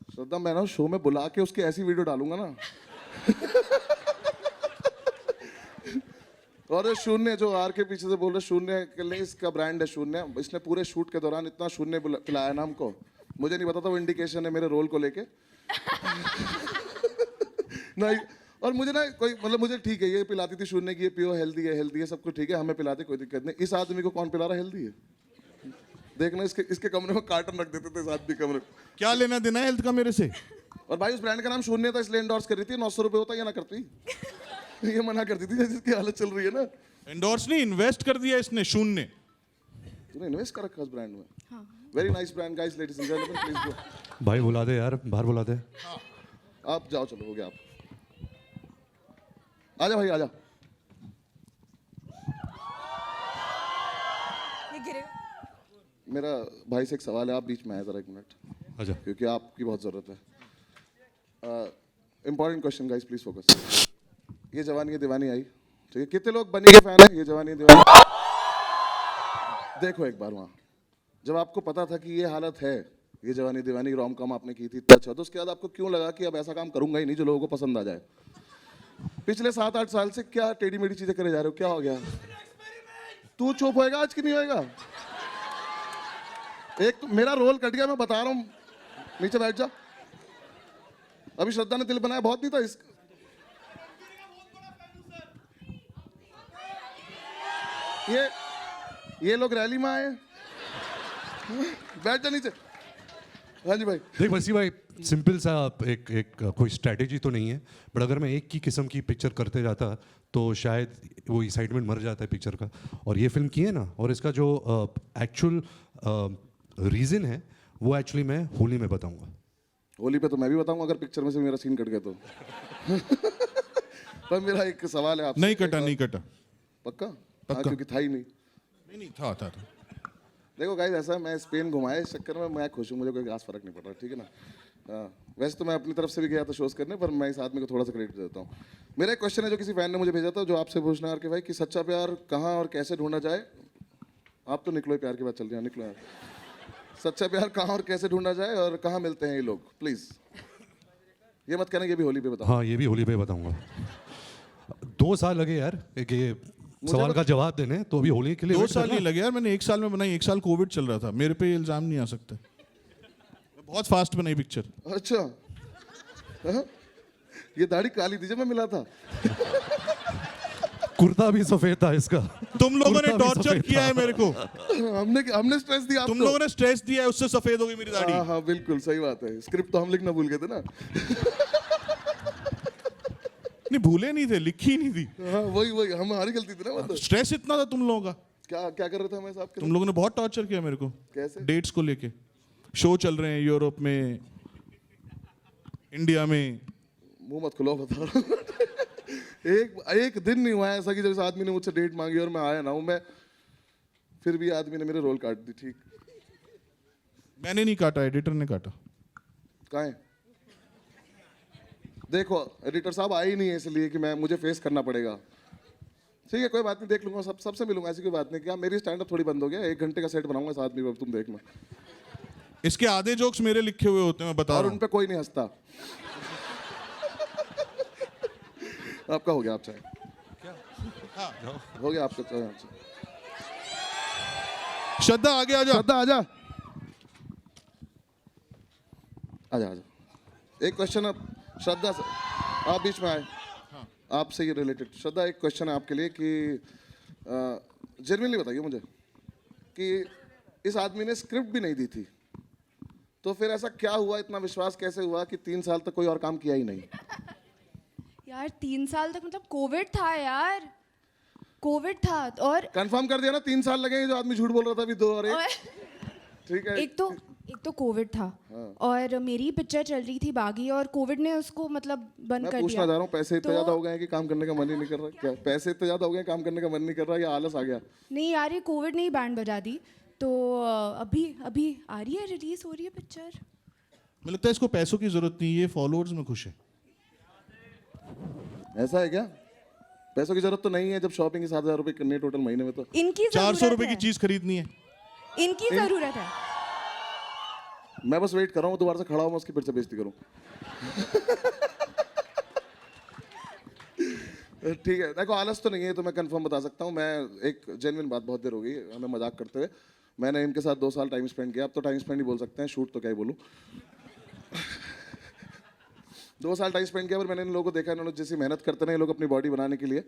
श्रद्धा मैं ना शो में बुला के उसकी ऐसी वीडियो डालूंगा ना और ये शून्य जो आर के पीछे से बोल रहे शून्य के लिए इसका ब्रांड है शून्य, इसने पूरे शूट के दौरान इतना शून्य पिलाया ना हमको, मुझे नहीं पता था वो इंडिकेशन है मेरे रोल को लेके नहीं। और मुझे ना कोई मतलब मुझे ठीक है ये पिलाती थी शून्य की, ये पियो हेल्दी है सब कुछ ठीक है, हमें पिलाते कोई दिक्कत नहीं। इस आदमी को कौन पिला रहा हेल्दी है? देखना इसके कमरे में कार्टन रख देते थे इस आदमी कमरे। क्या लेना देना है हेल्थ का मेरे से? और भाई उस ब्रांड का नाम शून्य था इसलिए एंडोर्स कर रही थी, 900 रुपये होता या ना करती ये मना करती थी जिसकी हालत चल रही है ना। एंडोर्स नहीं, इन्वेस्ट कर दिया इसने शून्य। तूने इन्वेस्ट कर रखा उस ब्रांड में? Very nice brand guys, ladies and gentleman please go. भाई बुला दे यार, बाहर बुला दे। आप जाओ, चलो हो गया। आप आजा भाई आजा। मेरा भाई से एक सवाल है, आप बीच में आए जरा 1 मिनट, आजा। क्योंकि आपकी बहुत जरूरत है। Important question guys, please focus. ये जवानी है दीवानी आई, ठीक है? कितने लोग बनी के फैन है ये जवानी है दीवानी? देखो एक बार वहां जब आपको पता था कि ये हालत है, ये जवानी दीवानी रोम कॉम आपने की थी इतना अच्छा, तो उसके बाद आपको क्यों लगा कि अब ऐसा काम करूंगा ही नहीं जो लोगों को पसंद आ जाए? पिछले 7-8 साल से क्या टेढ़ी मेढ़ी चीजें करे जा रहे हो, क्या हो गया? तू चुप होएगा आज कि नहीं होएगा? एक तो मेरा रोल कट गया, मैं बता रहा हूं, नीचे बैठ जा। अभी श्रद्धा ने दिल बनाया बहुत नहीं था इस ये लोग रैली में आए बैठ जा नीचे। हाँ जी भाई। देख वसी भाई, सिंपल सा एक कोई स्ट्रैटेजी तो नहीं है, बट अगर मैं एक की किस्म की पिक्चर करते जाता तो शायद वो एक्साइटमेंट मर जाता है पिक्चर का। और ये फिल्म की है ना, और इसका जो एक्चुअल रीज़न है वो एक्चुअली मैं होली में बताऊंगा। होली पे तो मैं भी बताऊंगा अगर पिक्चर में से मेरा सीन कट गया तो पर मेरा एक सवाल है आपसे। नहीं कटा, नहीं कटा। पक्का? हाँ, क्योंकि था ही नहीं। नहीं था। देखो गाइस, ऐसा है, मैं स्पेन घुमाया इस चक्कर में मैं खुश हूँ, मुझे कोई खास फर्क नहीं पड़ रहा, ठीक है ना? हाँ, वैसे तो मैं अपनी तरफ से भी गया था शोज करने, पर मैं इस आदमी को थोड़ा सा क्रेडिट देता हूँ। मेरा एक क्वेश्चन है जो किसी फैन ने मुझे भेजा था, जो आपसे पूछना है कि भाई कि सच्चा प्यार कहाँ और कैसे ढूंढा जाए। आप तो निकलो, प्यार की बात चल रही है, निकलो यार। सच्चा प्यार कहाँ और कैसे ढूंढा जाए और कहाँ मिलते हैं ये लोग, प्लीज। ये मत कहना ये भी होली पे बताओ। हाँ, ये भी होली पे बताऊंगा। 2 साल लगे यार एक ये सवाल का जवाब देने, तो अभी होली के लिए 2 साल नहीं लगे यार, मैंने 1 साल में बनाई। 1 साल कोविड चल रहा था, मेरे पे इल्जाम नहीं आ सकता। बहुत फास्ट बनाई पिक्चर। अच्छा हाँ? ये दाढ़ी काली थी जब मैं मिला था कुर्ता भी सफेद था इसका। तुम लोगों ने टॉर्चर किया है मेरे को। हमने स्ट्रेस दिया आपको। तुम लोगों ने स्ट्रेस दिया है, उससे सफेद हो गई मेरी दाढ़ी। हाँ बिल्कुल सही बात है। स्क्रिप्ट तो हम लिखना भूल गए थे ना नहीं, भूले नहीं थे, लिखी नहीं थी। हाँ वही हमारी गलती थी ना। मतलब स्ट्रेस इतना था तुम लोगों का। क्या कर रहे थे हमें साहब? तुम लोगों ने बहुत टॉर्चर किया मेरे को। कैसे? डेट्स को लेके। शो चल रहे हैं यूरोप में, इंडिया में। मुंह मत खुलो, बता रहा हूँ एक दिन नहीं हुआ ऐसा कि जब इस आदमी ने मुझसे डेट मांगी और मैं आया ना हूं। मैं फिर भी आदमी ने मेरे रोल काट दी। ठीक, मैंने नहीं काटा, एडिटर ने काटा। कहाँ है? देखो एडिटर साहब आए ही नहीं है इसलिए कि मुझे फेस करना पड़ेगा। ठीक है कोई बात नहीं, देख लूंगा, सबसे मिलूंगा, ऐसी कोई बात नहीं। क्या मेरी स्टैंड अप थोड़ी बंद हो गया? 1 घंटे का सेट बनाऊंगा इस आदमी पर, तुम देखना। इसके आधे जोक्स मेरे लिखे हुए होते हैं, मैं बता और रहा उन पे कोई नहीं हंसता आपका हो गया, आप चाहे हो गया आपका चाहे। श्रद्धा आगे आजा। श्रद्धा आजा आजा आजा। एक क्वेश्चन अब श्रद्धा से, आप बीच में आए। आपसे ये रिलेटेड श्रद्धा, एक क्वेश्चन है आपके लिए कि जेन्युइनली बताइए मुझे कि इस आदमी ने स्क्रिप्ट भी नहीं दी थी, तो फिर ऐसा क्या हुआ, इतना विश्वास कैसे हुआ कि 3 साल तक कोई और काम किया ही नहीं? यार 3 साल तक मतलब कोविड था यार, कोविड था। और कंफर्म कर दिया ना 3 साल लगे? जो आदमी झूठ बोल रहा था अभी 2 और 1। ठीक है। एक तो कोविड था। और मेरी पिक्चर चल रही थी बागी, और कोविड ने उसको मतलब बंद कर दिया। मैं पूछना चाह रहा हूँ, पैसे इतने ज्यादा हो गए हैं कि काम करने का मन ही नहीं कर रहा? क्या पैसे इतने ज्यादा हो गए काम करने का मन नहीं कर रहा, या आलस आ गया? नहीं यार, ये कोविड ने ही बैंड बजा दी। तो अभी आ रही है, रिलीज हो रही है पिक्चर। मुझे लगता है इसको पैसों की जरूरत नहीं है, ये फॉलोअर्स में खुश है। ऐसा है क्या? पैसों की जरूरत तो नहीं है जब शॉपिंग 7,000 रुपए करनी है टोटल महीने में। तो इनकी 400 रुपए की चीज खरीदनी है, इनकी जरूरत है। मैं बस वेट कर रहा हूँ दोबारा से खड़ा हूँ, मैं उसकी फिर से बेइज्जती करूँ। ठीक है, देखो आलस तो नहीं है, तो मैं कंफर्म बता सकता हूँ। मैं एक जेन्युइन बात, बहुत देर हो गई हमें मजाक करते हुए, मैंने इनके साथ 2 साल टाइम स्पेंड किया। अब तो टाइम स्पेंड ही बोल सकते हैं, शूट तो क्या ही बोलूँ। 2 साल टाइम स्पेंड किया, पर मैंने इन लोगों को देखा, इन्होंने जैसी मेहनत करते हैं ये लोग अपनी बॉडी बनाने के लिए,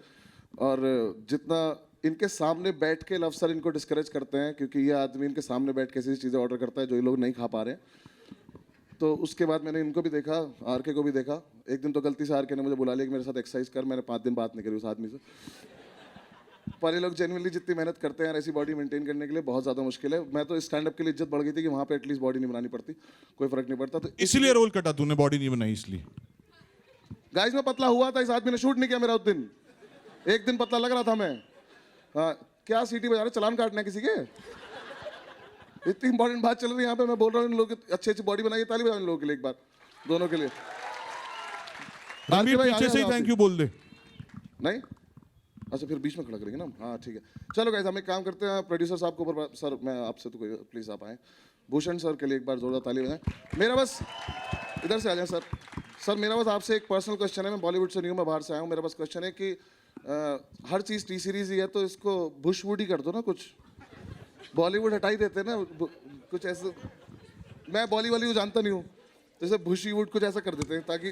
और जितना इनके सामने बैठ के लव सर इनको डिस्करेज करते हैं, क्योंकि ये आदमी इनके सामने बैठ के ऐसी चीज़ें ऑर्डर करता है जो ये लोग नहीं खा पा रहे हैं। तो उसके बाद मैंने इनको भी देखा, आर के को भी देखा। एक दिन तो गलती से आर के ने मुझे बुला लिया कि मेरे साथ एक्सरसाइज कर, मैंने 5 दिन बात नहीं करी उस आदमी से। पर ये लोग जेन्युइनली जितनी मेहनत करते हैं ऐसी बॉडी मेंटेन करने के लिए, बहुत ज़्यादा मुश्किल है। मैं तो स्टैंड अप के लिए इज्जत बढ़ गई थी कि वहाँ पे एटलीस्ट बॉडी नहीं बनानी पड़ती, कोई फर्क नहीं पड़ता। तो इसीलिए रोल कटा तूने, बॉडी नहीं बनाई इसलिए। गाइस मैं पतला हुआ था, इस आदमी ने शूट नहीं किया मेरा उस दिन। एक दिन पतला लग रहा था मैं। हाँ, क्या सीटी बजा रहे, चलान काटना है किसी के? इतनी इंपॉर्टेंट बात चल रही है यहाँ पे, मैं बोल रहा हूँ इन लोगों की अच्छी अच्छी बॉडी बनाइए, ताली बजाओ इन लोगों के लिए एक बार, दोनों के लिए। रणबीर भाई, आ पीछे से ही जाओ थैंक आप यू बोल दे। नहीं, अच्छा फिर बीच में खड़ा करेंगे ना। हाँ ठीक है, चलो गाइस हम एक काम करते हैं, प्रोड्यूसर साहब को ऊपर, सर मैं आपसे तो कोई प्लीज़ आप आएँ, भूषण सर के लिए एक बार जोरदार ताली बजाएं। मेरा बस इधर से आ जाएं सर। सर मेरा बस आपसे एक पर्सनल क्वेश्चन है, मैं बॉलीवुड से नहीं हूँ, मैं बाहर से आया हूँ। मेरा बस क्वेश्चन है कि हर चीज़ टी सीरीज ही है, तो इसको बुशवुड ही कर दो ना कुछ, बॉलीवुड हटा ही देते हैं ना कुछ ऐसे। मैं बॉलीवुड जानता नहीं हूँ, जैसे बुशीवुड कुछ ऐसा कर देते हैं, ताकि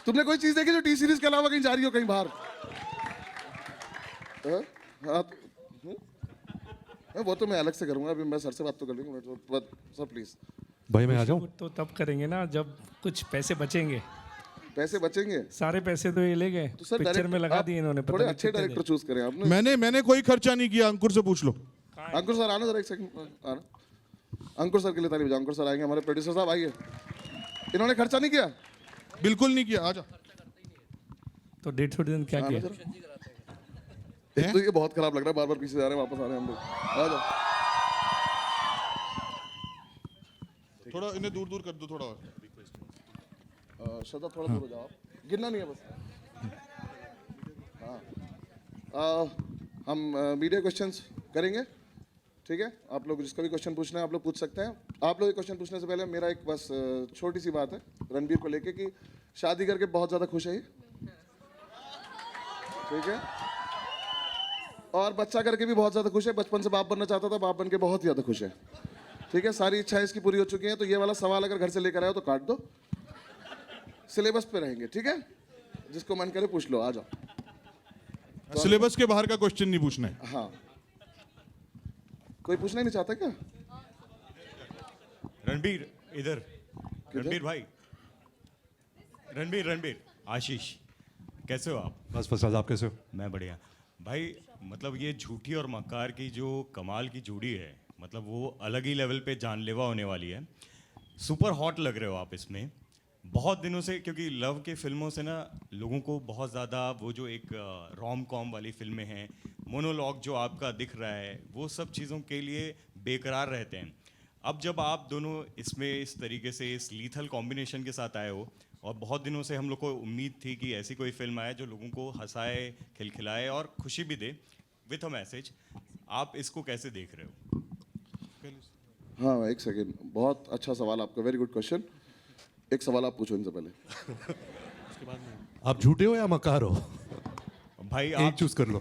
तुमने कोई चीज़ देखी जो टी सीरीज के अलावा कहीं जा रही हो कहीं बाहर? हाँ वो तो मैं अलग से करूँगा, अभी मैं सर से बात तो कर लूँगा। Sir please. भाई मैं आ जाऊँ? तो तब करेंगे ना जब कुछ पैसे बचेंगे। पैसे बचेंगे सारे पैसे तो ये ले गए, तो सर पिक्चर डायरेक्टर में लगा आप दिए इन्होंने। थोड़े पता नहीं अच्छे कितने डायरेक्टर चूज करें आपने। मैंने कोई खर्चा नहीं किया, अंकुर से पूछ लो। अंकुर सर आना जरा एक सेकंड, आना। अंकुर सर के लिए ताली बजाओ। अंकुर सर आएंगे, हमारे प्रोड्यूसर साहब आइए। इन्होंने खर्चा नहीं किया? बिल्कुल नहीं किया, आजा। तो 1.5 दिन क्या आना किया? जरा। एक तो ये बहुत खराब लग रहा है, बार बार पीछे जा रहे हैं, वापस आ रहे हैं हम लोग। आ जाओ। थोड़ा इन्हें दूर दूर कर दो थोड़ा और। श्रद्धा थोड़ा दूर हो जाओ, गिरना नहीं है बस। हाँ हम मीडिया क्वेश्चंस करेंगे, ठीक है? आप लोग जिसका भी क्वेश्चन पूछना है आप लोग पूछ सकते हैं। आप लोग ये क्वेश्चन पूछने से पहले मेरा एक बस छोटी सी बात है रणबीर को लेके, कि शादी करके बहुत ज़्यादा खुश है ये, ठीक है? और बच्चा करके भी बहुत ज़्यादा खुश है, बचपन से बाप बनना चाहता था, बाप बन के बहुत ज़्यादा खुश है, ठीक है? सारी इच्छाएं इसकी पूरी हो चुकी हैं। तो ये वाला सवाल अगर घर से लेकर आए तो काट दो, सिलेबस पे रहेंगे, ठीक है? जिसको मन करे पूछ लो, आ जाओ। सिलेबस के बाहर का क्वेश्चन नहीं पूछना है। हाँ, कोई पूछना ही नहीं चाहता क्या? रणबीर इधर, रणबीर भाई, रणबीर आशीष, कैसे हो आप? बस बस आप कैसे हो? मैं बढ़िया भाई। मतलब ये झूठी और मक्कार की जो कमाल की जोड़ी है, मतलब वो अलग ही लेवल पे जानलेवा होने वाली है। सुपर हॉट लग रहे हो आप इसमें बहुत दिनों से, क्योंकि लव के फिल्मों से ना लोगों को बहुत ज़्यादा वो जो एक रोम कॉम वाली फिल्में हैं, मोनोलॉग जो आपका दिख रहा है, वो सब चीज़ों के लिए बेकरार रहते हैं। अब जब आप दोनों इसमें इस तरीके से इस लीथल कॉम्बिनेशन के साथ आए हो, और बहुत दिनों से हम लोग को उम्मीद थी कि ऐसी कोई फिल्म आए जो लोगों को हंसाए, खिलखिलाए और खुशी भी दे विथ अ मैसेज, आप इसको कैसे देख रहे हो? हाँ एक सेकेंड, बहुत अच्छा सवाल आपका, वेरी गुड क्वेश्चन। एक सवाल आप पूछो इनसे पहले। आप झूठे हो या मकार हो? भाई एक आप चूज कर लो।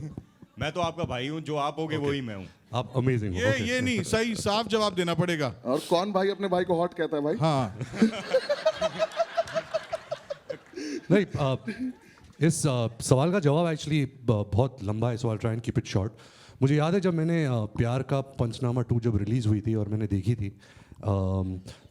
मैं तो आपका भाई हूँ, जो आप होगे वही मैं हूँ। आप अमेजिंग हो। ये नहीं, सही साफ जवाब देना पड़ेगा। और कौन भाई अपने भाई को हॉट कहता है भाई? हाँ, नहीं इस सवाल का जवाब एक्चुअली बहुत लंबा है, so I try and keep it short. मुझे याद है जब मैंने प्यार का पंचनामा 2 जब रिलीज़ हुई थी और मैंने देखी थी,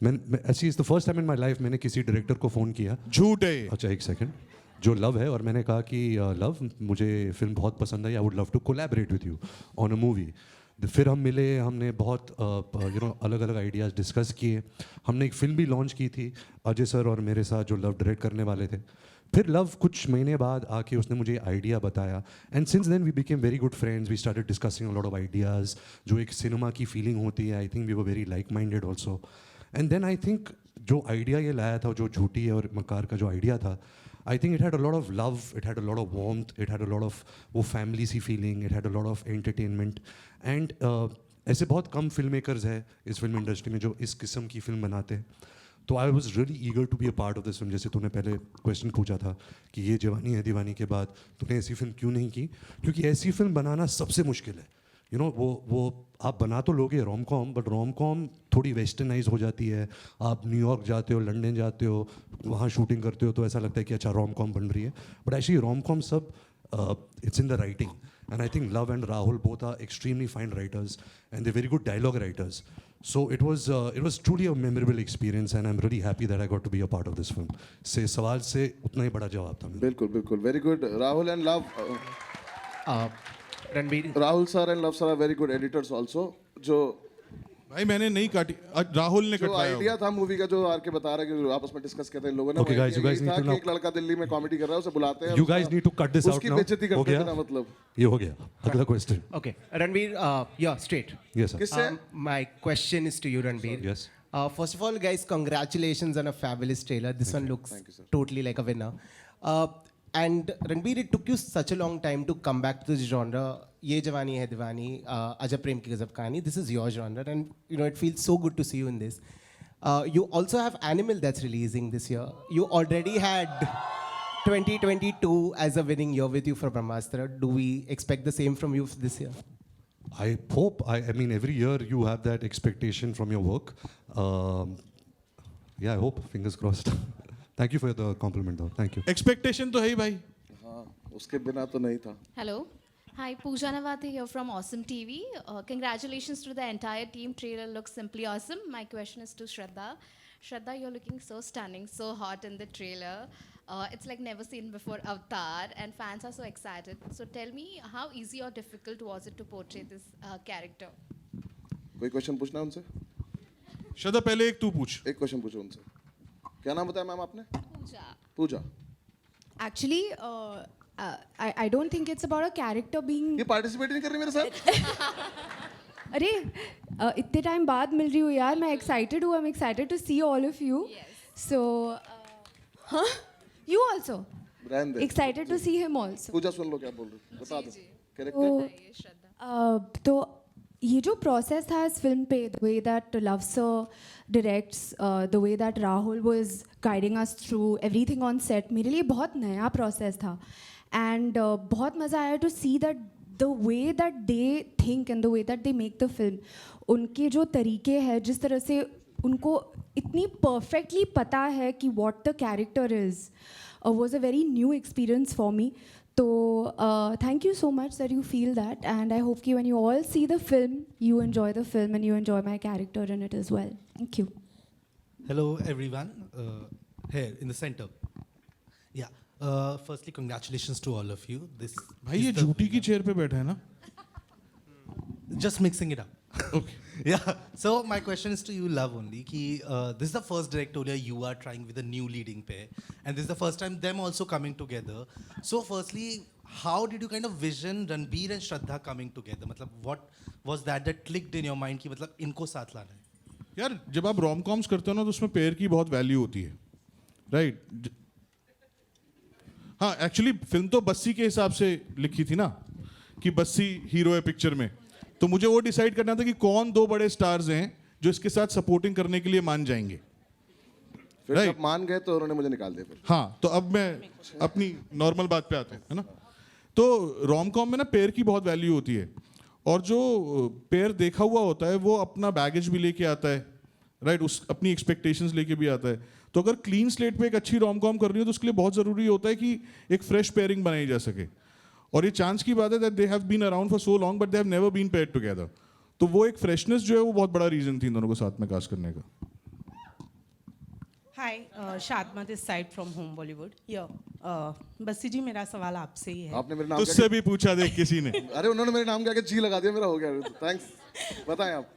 मैं ऐसी is the first time in my life मैंने किसी डायरेक्टर को फ़ोन किया। झूठ है। अच्छा एक सेकंड, जो लव है, और मैंने कहा कि लव मुझे फिल्म बहुत पसंद आई, I would love to collaborate with you on a movie. फिर हम मिले, हमने बहुत अलग अलग आइडियाज़ डिस्कस किए। हमने एक फिल्म भी लॉन्च की थी अजय सर और मेरे साथ, जो लव डायरेक्ट करने वाले थे। फिर लव कुछ महीने बाद आके उसने मुझे आइडिया बताया, and since then we became very good friends, we started discussing a lot of ideas. जो एक सिनेमा की फीलिंग होती है, I think we were very like minded also. And then I think जो आइडिया ये लाया था, जो झूठी है और मकार का जो आइडिया था, I think it had a lot of love, it had a lot of warmth, it had a lot of वो family C feeling, it had a lot of entertainment, and ऐसे बहुत कम फिल्म मेकर्स हैं इस film industry में जो इस किस्म की फिल्म बनाते हैं. तो I was really eager to be a part of this film. जैसे तूने पहले क्वेश्चन पूछा था कि ये जवानी है दीवानी के बाद तूने ऐसी फिल्म क्यों नहीं की, क्योंकि ऐसी फिल्म बनाना सबसे मुश्किल है. यू नो वो आप बना तो लोगे rom com, but rom com थोड़ी वेस्टर्नाइज हो जाती है. आप न्यूयॉर्क जाते हो, लंदन जाते हो, वहाँ शूटिंग करते हो तो ऐसा लगता है कि अच्छा रोम कॉम बन रही है. बट एक्चुअली रोम कॉम सब it's in the writing, and I think Love and Rahul both are extremely fine writers and they're very good dialogue writers. So it was truly a memorable experience and I'm really happy that I got to be a part of this film. से सवाल से उतना ही बड़ा जवाब था मेरा. बिल्कुल बिल्कुल, very good. Rahul and Luv, Ranbir, Rahul sir and Luv sir are very good editors also. जो भाई मैंने नहीं काटी, राहुल ने जो कटवाया आइडिया था मूवी का, जो आर के बता रहा है कि आपस में डिस्कस करते हैं लोगों ने, Okay, वो guys, you idea guys यही need था to कि now- एक लड़का दिल्ली में कॉमेडी कर रहा है, उसे बुलाते हैं, You guys need to cut this out उसकी now. बेइज्जती हो करते थे गया? ना, मतलब. ये हो गया. अगला question. okay, Ranveer, yeah, straight. Yes sir. किससे? My question is to you, Ranveer. Yes. First of all, guys, congratulations on a fabulous trailer. This one looks Thank you, sir. totally like a winner. And Ranveer, it took you such a long time to come back to this genre. Ye Jawani Hai Diwani, Ajab Prem Ki Gazab Kahani. This is your genre, and you know it feels so good to see you in this. You also have Animal that's releasing this year. You already had 2022 as a winning year with you for Brahmastra. Do we expect the same from you this year? I hope. I mean, every year you have that expectation from your work. Yeah, I hope. Fingers crossed. Thank you for the compliment, though. Thank you. Expectation तो है ही भाई. हाँ, उसके बिना तो नहीं था. Hello. Hi, Pooja Navate here from Awesome TV. Congratulations to the entire team. Trailer looks simply awesome. My question is to Shraddha. Shraddha, you're looking so stunning, so hot in the trailer. It's like never seen before Avatar, and fans are so excited. So tell me, how easy or difficult was it to portray this character? कोई question पूछना है उनसे? श्रद्धा पहले एक तू पूछ. एक question पूछो उनसे. क्या नाम बताया मैम आपने? Pooja. Pooja. Actually, I don't think it's about a character being. ये पार्टिसिपेट नहीं कर रही मेरे साथ? अरे इतने टाइम बाद मिल रही हूँ यार, मैं एक्साइटेड हूँ. I am excited to see all of you. So हाँ, यू ऑल्सो रहने दे. Excited to see him also. Pooja सुन लो क्या बोल रही है, बता दो. कैरेक्टर. बताइए, श्रद्धा. तो ये जो प्रोसेस था इस फिल्म पे, the way that love sir directs, the way that Rahul was guiding us through everything on set, मेरे लिए बहुत नया प्रोसेस था. एंड बहुत मज़ा आया to see that the way that they think and the way that they make the film. उनके जो तरीके हैं, जिस तरह से उनको इतनी परफेक्टली पता है कि what the character is, was a very new experience for me. So thank you so much that you feel that, and I hope when you all see the film, you enjoy the film and you enjoy my character in it as well. Thank you. Hello everyone, here in the center. Yeah, firstly congratulations to all of you. This भाई ये is the झूठी की winner. Chair पे बैठा है ना. Just mixing it up. Okay. Yeah. So my question is to you, Love, only. Ki, this is the first directorial you are trying with a new leading pair, and this is the first time them also coming together. So firstly, how did you kind of vision Ranbir and Shraddha coming together? मतलब what was that clicked in your mind कि मतलब इनको साथ लाना है? यार जब आप रोम कॉम्स करते हो ना तो उसमें पेयर की बहुत वैल्यू होती है, राइट? हाँ, एक्चुअली फिल्म तो बस्सी के हिसाब से लिखी थी ना, कि बस्सी हीरो है पिक्चर में. तो मुझे वो डिसाइड करना था कि कौन दो बड़े स्टार्स हैं जो इसके साथ सपोर्टिंग करने के लिए मान जाएंगे. फिर Right. जब मान गए तो उन्होंने मुझे निकाल दिया फिर. हाँ, तो अब मैं अपनी नॉर्मल बात पे आता हूँ, है ना. तो रोम कॉम में ना पेयर की बहुत वैल्यू होती है, और जो पेयर देखा हुआ होता है वो अपना बैगेज भी लेके आता है, राइट, उस अपनी एक्सपेक्टेशंस लेके भी आता है. तो अगर क्लीन स्लेट पे एक अच्छी रोम कॉम कर रही हो तो उसके लिए बहुत ज़रूरी होता है कि एक फ्रेश पेयरिंग बनाई जा सके. और ये चांस की बात है that they have been around for so long but they have never been paired together. तो वो एक फ्रेशनेस जो है वो बहुत बड़ा रीज़न थी इन दोनों को साथ में कास्ट करने का. Hi, Shadma this side from home Bollywood. Bassi ji, मेरा सवाल आपसे ही है. आपने मेरे नाम तुझसे भी पूछा देख किसी ने. अरे उन्होंने मेरे नाम के आगे जी लगा दिया, मेरा हो गया. थैंक्स. बताएं आप.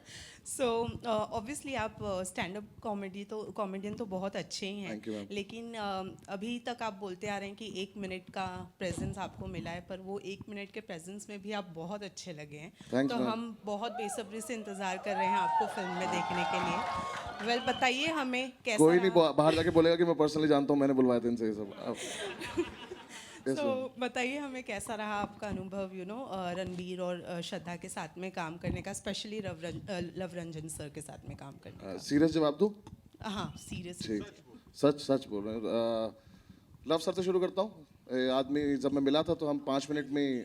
सो ऑब्वियसली आप स्टैंड अप कॉमेडियन तो बहुत अच्छे ही Thank you, हैं, ma'am. लेकिन अभी तक आप बोलते आ रहे हैं कि 1 मिनट का प्रेजेंस आपको मिला है, पर वो 1 मिनट के प्रेजेंस में भी आप बहुत अच्छे लगे हैं. Thanks, तो ma'am. हम बहुत बेसब्री से इंतज़ार कर रहे हैं आपको फिल्म में देखने के लिए. वेल, बताइए हमें कैसा कोई नहीं रहा? बाहर जाके बोलेगा कि मैं पर्सनली जानता हूँ, मैंने बुलवाया था इनसे ये सब. So बताइए हमें कैसा रहा आपका अनुभव रणबीर और श्रद्धा के साथ में काम करने का, स्पेशली लव रंजन सर के साथ में काम करने का। सीरियस जवाब दूं? हाँ सीरियस। ठीक, सच सच बोल रहे हैं। लव सर से शुरू करता हूँ। ये आदमी जब मैं मिला था तो हम 5 मिनट में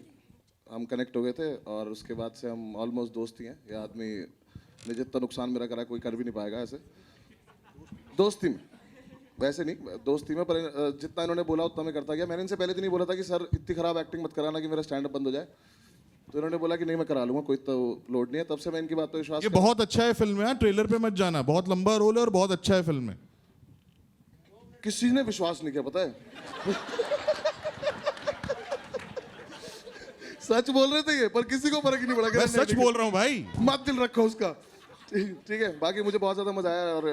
हम कनेक्ट हो गए थे और उसके बाद से हम ऑलमोस्ट दोस्त ही हैं। ये आदमी ने जितना नुकसान मेरा करा कोई कर भी नहीं पाएगा ऐसे दोस्ती में, वैसे नहीं दोस्ती में, पर जितना इन्होंने बोला उतना मैं करता गया। मैंने इनसे पहले तो नहीं बोला था कि सर इतनी खराब एक्टिंग मत कराना कि मेरा स्टैंड अप बंद हो जाए, तो इन्होंने बोला कि नहीं मैं करा लूँगा, कोई तो लोड नहीं है। तब से मैं इनकी बात पर विश्वास ये बहुत अच्छा है फिल्म में, ट्रेलर पे मत जाना, बहुत लंबा रोल है और बहुत अच्छा है फिल्म में। किसी ने विश्वास नहीं किया पता है। सच बोल रहे थे ये, पर किसी को फर्क ही नहीं पड़ा। मैं सच बोल रहा हूँ भाई, मत दिल रखो उसका। ठीक है, बाकी मुझे बहुत ज़्यादा मजा आया और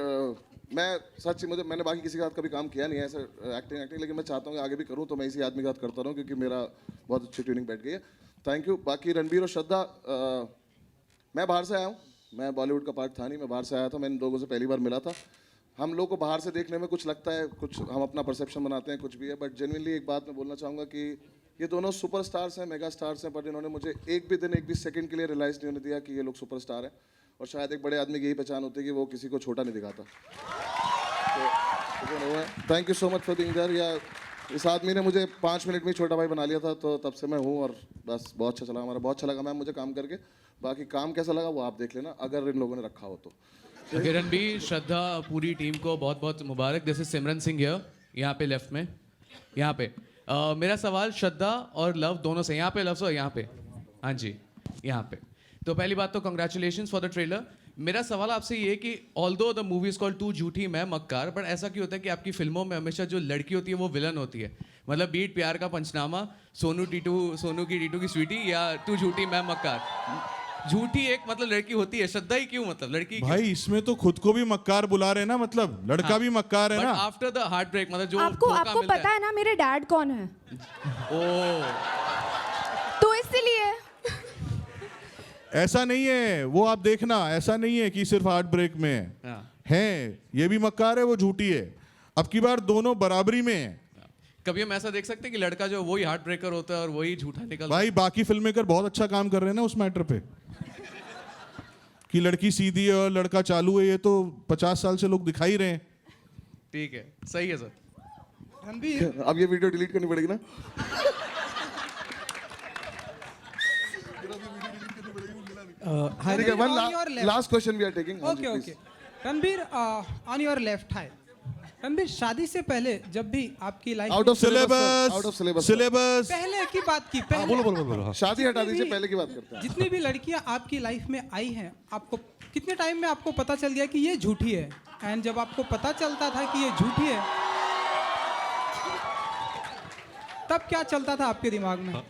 मैं सच मैंने बाकी किसी के साथ कभी काम किया नहीं है ऐसे एक्टिंग, लेकिन मैं चाहता हूँ कि आगे भी करूँ, तो मैं इसी आदमी के साथ करता रहूँ क्योंकि मेरा बहुत अच्छी ट्यूनिंग बैठ गई है। Thank you. बाकी रणबीर और श्रद्धा, मैं बाहर से आया हूँ, मैं बॉलीवुड का पार्ट था नहीं, मैं बाहर से आया था, मैं इन लोगों से पहली बार मिला था। हम लोग को बाहर से देखने में कुछ लगता है, कुछ हम अपना परसेप्शन बनाते हैं, कुछ भी है, बट जेन्युइनली एक बात मैं बोलना चाहूँगा कि ये दोनों सुपरस्टार्स हैं, मेगा स्टार्स हैं, बट इन्होंने मुझे एक भी दिन, एक भी सेकंड के लिए रियलाइज़ नहीं होने दिया कि ये लोग सुपरस्टार हैं। और शायद एक बड़े आदमी की यही पहचान होती है कि वो किसी को छोटा नहीं दिखाता। Thank you so much for being there. या इस आदमी ने मुझे 5 मिनट में ही छोटा भाई बना लिया था, तो तब से मैं हूँ और बस बहुत अच्छा चला, हमारा बहुत अच्छा लगा मैम मुझे काम करके। बाकी काम कैसा लगा वो आप देख लेना, अगर इन लोगों ने रखा हो तो। रणबीर, श्रद्धा, पूरी टीम को बहुत बहुत मुबारक। This is Simran Singh here, यहाँ पे लेफ्ट में, यहाँ पे। मेरा सवाल श्रद्धा और लव दोनों से, यहाँ पे लव और यहाँ पे, हाँ जी यहाँ पे। तो पहली बात तो कंग्रेचुलेशंस फॉर द ट्रेलर। मेरा सवाल आपसे ये कि although the movie is called तू झूठी मैं मक्कार, बट ऐसा क्यों होता है कि आपकी फिल्मों में हमेशा जो लड़की होती है वो विलन होती है? मतलब बीट प्यार का पंचनामा, सोनू की टीटू की स्वीटी, या तू झूठी मैं मक्कार। झूठी एक मतलब लड़की होती है, श्रद्धा ही क्यों मतलब लड़की क्यों? भाई इसमें तो खुद को भी मक्कार बुला रहे ना, मतलब लड़का भी मक्कार है ना। आफ्टर द हार्ट ब्रेक मतलब जो आपको पता है ना मेरे डैड कौन है? ओ तो इसलिए ऐसा नहीं है, वो आप देखना, ऐसा नहीं है कि सिर्फ हार्ट ब्रेक में है, हैं ये भी मक्कार है, वो झूठी है। अब की बार दोनों बराबरी में है। कभी हम ऐसा देख सकते हैं कि लड़का जो वही हार्ट ब्रेकर होता है और वही झूठा निकलता है? भाई बाकी फिल्म मेकर बहुत अच्छा काम कर रहे हैं ना उस मैटर पे, कि लड़की सीधी है और लड़का चालू है, ये तो 50 साल से लोग दिखा ही रहे हैं। ठीक है, सही है सर। रणबीर, अब ये वीडियो डिलीट करनी पड़ेगी ना। ठीक है, one last question we are taking. Okay Ranbir, on your left hi, Ranbir शादी से पहले जब भी आपकी लाइफ आउट ऑफ सिलेबस पहले की बात की, पहले बोलो। शादी हटा दीजिए, पहले की बात करते हैं। जितनी भी लड़कियां आपकी लाइफ में आई हैं, आपको कितने टाइम में आपको पता चल गया कि ये झूठी है? एंड जब आपको पता चलता था कि ये झूठी है, तब क्या चलता था आपके दिमाग में?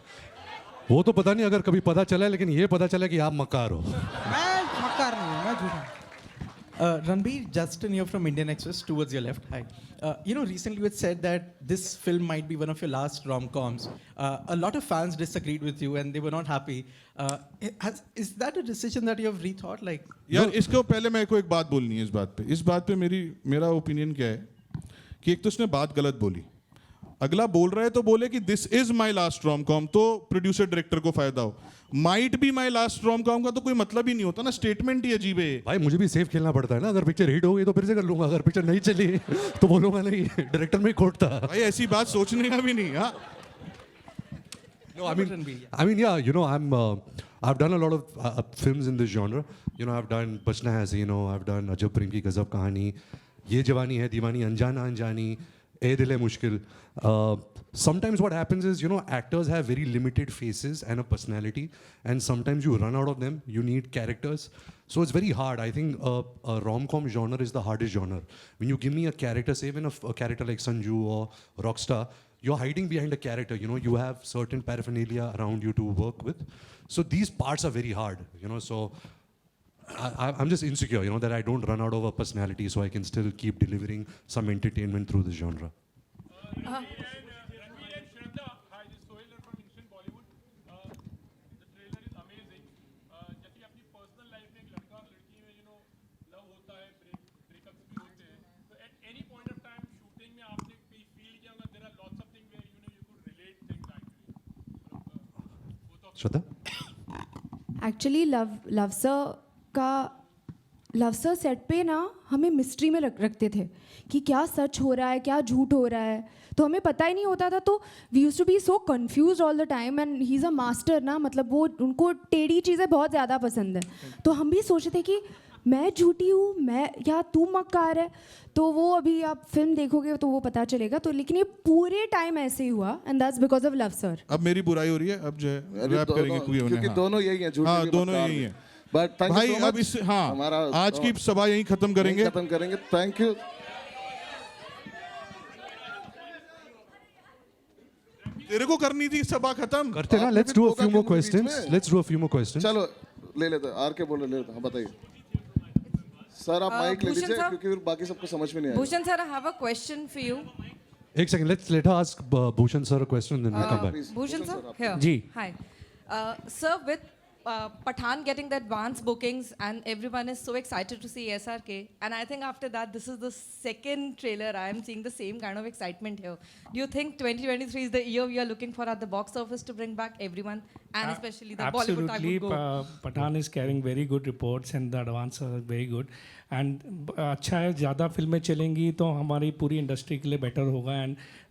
वो तो पता नहीं अगर कभी पता चला, लेकिन ये पता चला कि आप मक्कार हो। मैं मक्कार नहीं हूँ, मैं झूठा हूँ। Ranbir, Justin here from Indian Express, towards your left. Hi. Recently it said that this film might be one of your last rom-coms. A lot of fans disagreed with you and they were not happy. Is that a decision that you have rethought? Like, यार इसको पहले मेरे को एक बात बोलनी है इस बात पे मेरा ओपिनियन क्या है कि एक तो उसने बात गलत बोली, अगला बोल रहा है तो बोले कि this is my last ROM com, तो प्रोड्यूसर डायरेक्टर को फायदा हो। Might be my last ROM com का तो कोई मतलब ही नहीं होता ना, स्टेटमेंट ही अजीब है। भाई मुझे भी सेफ खेलना पड़ता है ना, अगर पिक्चर हिट हो गई तो फिर से कर लूंगा, अगर पिक्चर नहीं चली तो बोलूंगा नहीं, डायरेक्टर में खोट था। भाई ऐसी बात सोचने का भी नहीं। हाँ No, I mean, yeah, I've done a lot of films in this genre. I've done Bachna Hai Se, I've done Ajab Prem Ki Gazab Kahani, Ye Jawani Hai Diwani, Anjana Anjani, Ae Dil Hai Mushkil. Sometimes what happens is, actors have very limited faces and a personality, and sometimes you run out of them. You need characters. So it's very hard. I think a rom-com genre is the hardest genre. When you give me a character, say even a character like Sanju or Rockstar, you're hiding behind a character. You have certain paraphernalia around you to work with. So these parts are very hard. So I'm just insecure, that I don't run out of a personality, so I can still keep delivering some entertainment through this genre. Shraddha? Actually love sir set पे ना हमें mystery में रखते थे कि क्या सच हो रहा है, क्या झूठ हो रहा है, तो हमें पता ही नहीं होता था. तो we use to be so confuse all the time. And he is a master ना, मतलब वो उनको टेढ़ी चीज़ें बहुत ज़्यादा पसंद है. तो हम भी सोचते थे कि मैं झूठी हूँ, मैं या तू मक्कार है. तो वो अभी आप फिल्म देखोगे तो वो पता चलेगा. तो लेकिन ये पूरे टाइम ऐसे ही हुआ, and that's because of love sir. अब मेरी बुराई हो रही है, अब जो है रैप करेंगे क्योंकि दोनों यही हैं, झूठे हाँ भी, दोनों मक्कार यही भी. हैं. But thank you भाई so अब much. इस हाँ हमारा आज की सभा यहीं खत्म करेंगे. Thank you. तेरे को करनी थी सभा खत्म. करते ना. Let's do a few more questions. Let's do a few more questions. चलो ले लेते हैं. आर के बोलो, ले लेते हैं. हाँ बताइए सर, आप माइक ले लीजिए क्योंकि फिर बाकी सबको समझ में नहीं आएगा. Bhushan sir, I have a question for you. एक second. Let her ask Bhushan sir a question, then we'll come back. Bhushan sir, here. जी. Hi. Sir, with Pathan getting the advance bookings and everyone is so excited to see SRK, and I think after that this is the second trailer I am seeing the same kind of excitement here. Do you think 2023 is the year we are looking for at the box office to bring back everyone and especially the Bollywood type Absolutely. would go? Pathan is carrying very good reports and the advance are very good. And अच्छा है, ज़्यादा फिल्में चलेंगी तो हमारी पूरी industry के लिए बेटर होगा.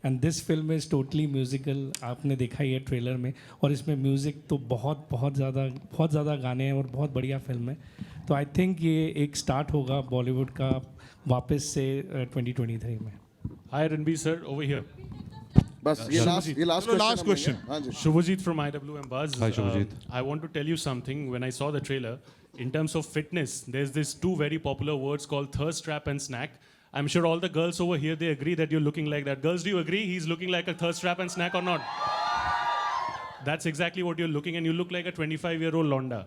And this film is totally musical. आपने देखा ही है ट्रेलर में, और इसमें म्यूज़िक तो बहुत ज़्यादा गाने हैं और बहुत बढ़िया फिल्म है. तो आई थिंक ये एक स्टार्ट होगा बॉलीवुड का वापस से 2023 में. हाय रणबीर सर, ओवर हियर. बस ये लास्ट क्वेश्चन. हाँ जी. Shubhajit from IWM Buzz. Hi, Shubhajit. I want to tell you something. When I saw the trailer, in terms of fitness, there's this two very popular words called thirst trap and snack. I'm sure all the girls over here, they agree that you're looking like that. Girls, do you agree he's looking like a thirst trap and snack or not? That's exactly what you're looking, and you look like a 25-year-old Londa.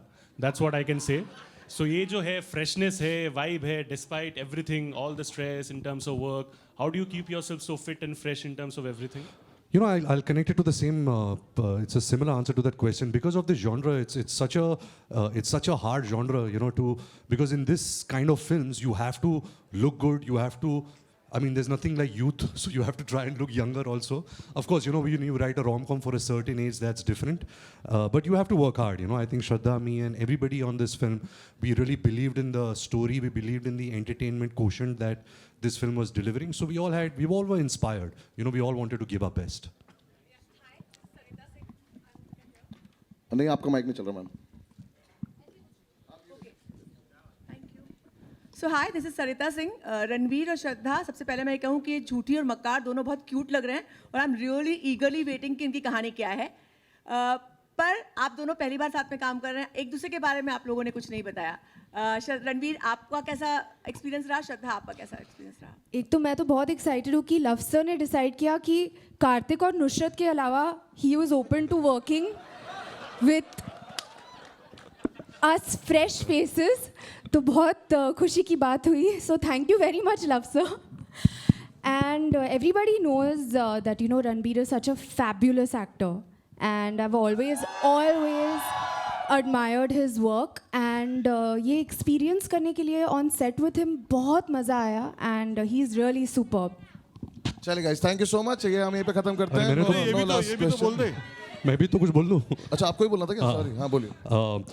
That's what I can say. So ये जो है freshness है, vibe है, despite everything, all the stress in terms of work, how do you keep yourself so fit and fresh in terms of everything? You know, I'll connect it to the same. It's a similar answer to that question because of the genre. It's such a hard genre, you know, because in this kind of films you have to look good. You have to. I mean, there's nothing like youth, so you have to try and look younger also. Of course, you know, when you write a rom-com for a certain age, that's different. But you have to work hard, you know. I think Shraddha, me, and everybody on this film, we really believed in the story. We believed in the entertainment quotient that this film was delivering. So we all were inspired. You know, we all wanted to give our best. नहीं, आपका mic नहीं चल रहा ma'am. So hi, this is Sarita Singh. Ranveer और श्रद्धा, सबसे पहले मैं कहूँ कि झूठी और मक्कार दोनों बहुत क्यूट लग रहे हैं और आई एम रियली ईगरली वेटिंग कि इनकी कहानी क्या है. पर आप दोनों पहली बार साथ में काम कर रहे हैं, एक दूसरे के बारे में आप लोगों ने कुछ नहीं बताया. रणवीर, आपका कैसा एक्सपीरियंस रहा? श्रद्धा, आपका कैसा एक्सपीरियंस रहा? एक तो मैं तो बहुत एक्साइटेड हूँ कि लव सर ने डिसाइड किया कि कार्तिक और नुसरत के अलावा he was open to working with us fresh faces. तो बहुत खुशी की बात हुई. So thank you very much Luv sir. And everybody knows that, you know, Ranbir is such a fabulous actor. And I've always admired his work. And ये experience करने के लिए on set with him बहुत मज़ा आया. And he's really superb. चलिए guys, thank you so much. ये हम यहीं पे खत्म करते हैं. ये भी तो बोल दे. मैं भी तो कुछ बोल दूँ. अच्छा, आपको ही बोलना था क्या? Sorry. हाँ, बोलिए.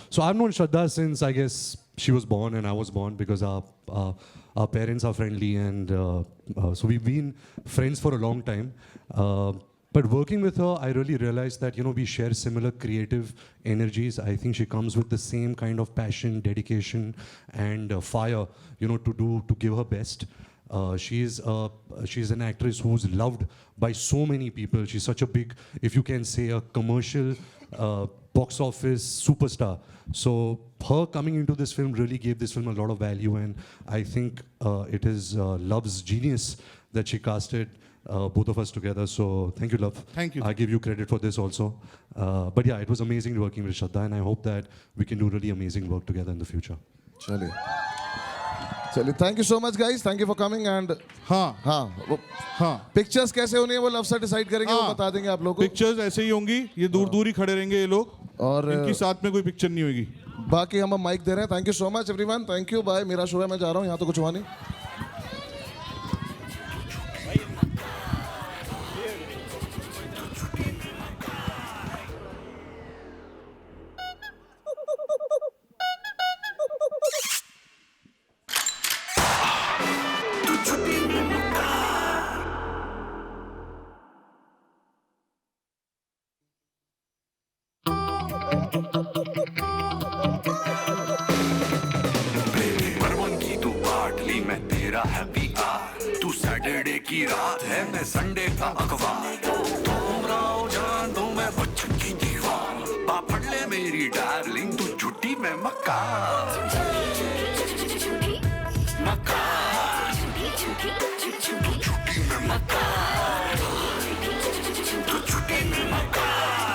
So I've known Shraddha since, I guess, she was born and I was born, because our parents are friendly, and so we've been friends for a long time. But working with her, I really realized that, you know, we share similar creative energies. I think she comes with the same kind of passion, dedication, and fire, you know, to give her best. She's an actress who's loved by so many people. She's such a big, if you can say, a commercial box office superstar. So her coming into this film really gave this film a lot of value, and I think it is Love's genius that she casted both of us together. So thank you, Love. Thank you. I give you credit for this also. But yeah, it was amazing working with Shraddha, and I hope that we can do really amazing work together in the future. चलिए, thank you so much guys. Thank you for coming. And हाँ, pictures कैसे होनी है वो love sir decide करेंगे. वो बता देंगे आप लोगों को. पिक्चर्स ऐसे ही होंगी. ये दूर ही खड़े रहेंगे ये लोग, और इनकी साथ में कोई पिक्चर नहीं होगी. बाकी हम माइक दे रहे हैं. Thank you so much everyone. Thank you, bye. मेरा शो है, मैं जा रहा हूँ. यहाँ तो कुछ हुआ नहीं. परवन की तू बाट ली, मैं तेरा हैप्पी आर, तू सैटरडे की रात है, मैं संडे का अखबार, तुम राव जान दो मैं बच्चन की दीवार, पापड़ ले मेरी डार्लिंग, तू झूठी मैं मक्कार, मक्कार, तू झूठी मैं मक्कार, तू झूठी मैं मक्कार।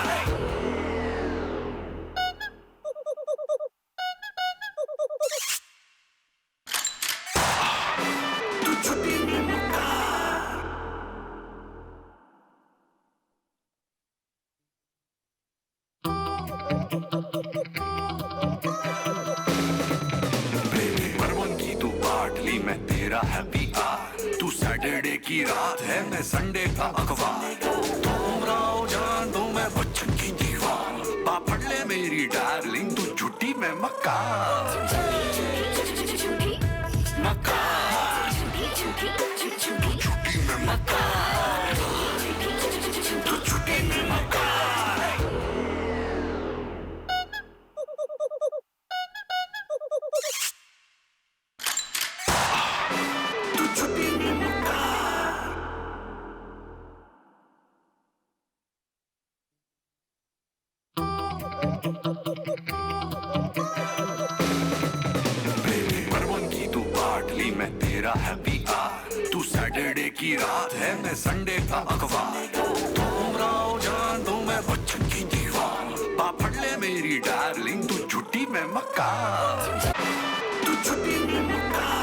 परवन की तू बाट ली, मैं तेरा हैप्पी आर, तू सैटरडे की रात है, मैं संडे का अखबार, तुम राव जान दो मैं बच्चन की दीवार, पापड़ ले मेरी डार्लिंग, तू झूठी मैं मक्कार, मक्कार, तू झूठी मैं मक्कार, तू झूठी मैं मक्कार। परवन की तू बाट ली, मैं तेरा हैप्पी आर, तू सैटरडे की रात है, मैं संडे का अखबार, तुम राव जान दो मैं बच्चन की दीवार, पापड़ ले मेरी डार्लिंग, तू झूठी मैं मक्कार, तू झूठी मैं मक्कार।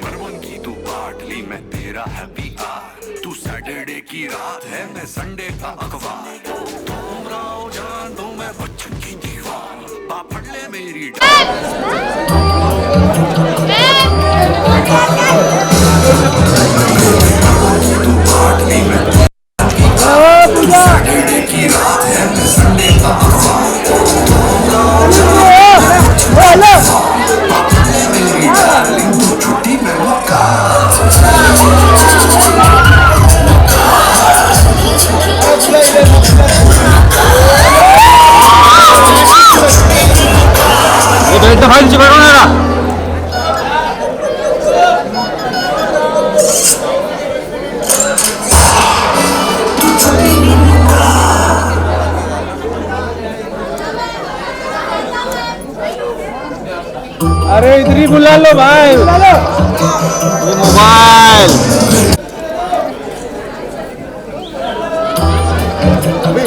परवन की तू बाट ली, मैं तेरा हैप्पी आर, तू सैटरडे की रात है, मैं संडे का अखबार, तुम राव जान दो मैं बच्चन की दीवार, पापड़ ले मेरी तू बाट ली, मैं सैटरडे की रात है, मैं संडे का अखबार, तुम राव जान दो पापड़ ले मेरी डार्लिंग, तू झूठी मैं मक्कार। अरे इधर ही बुला लो भाई, बुला लो ये मोबाइल। अभी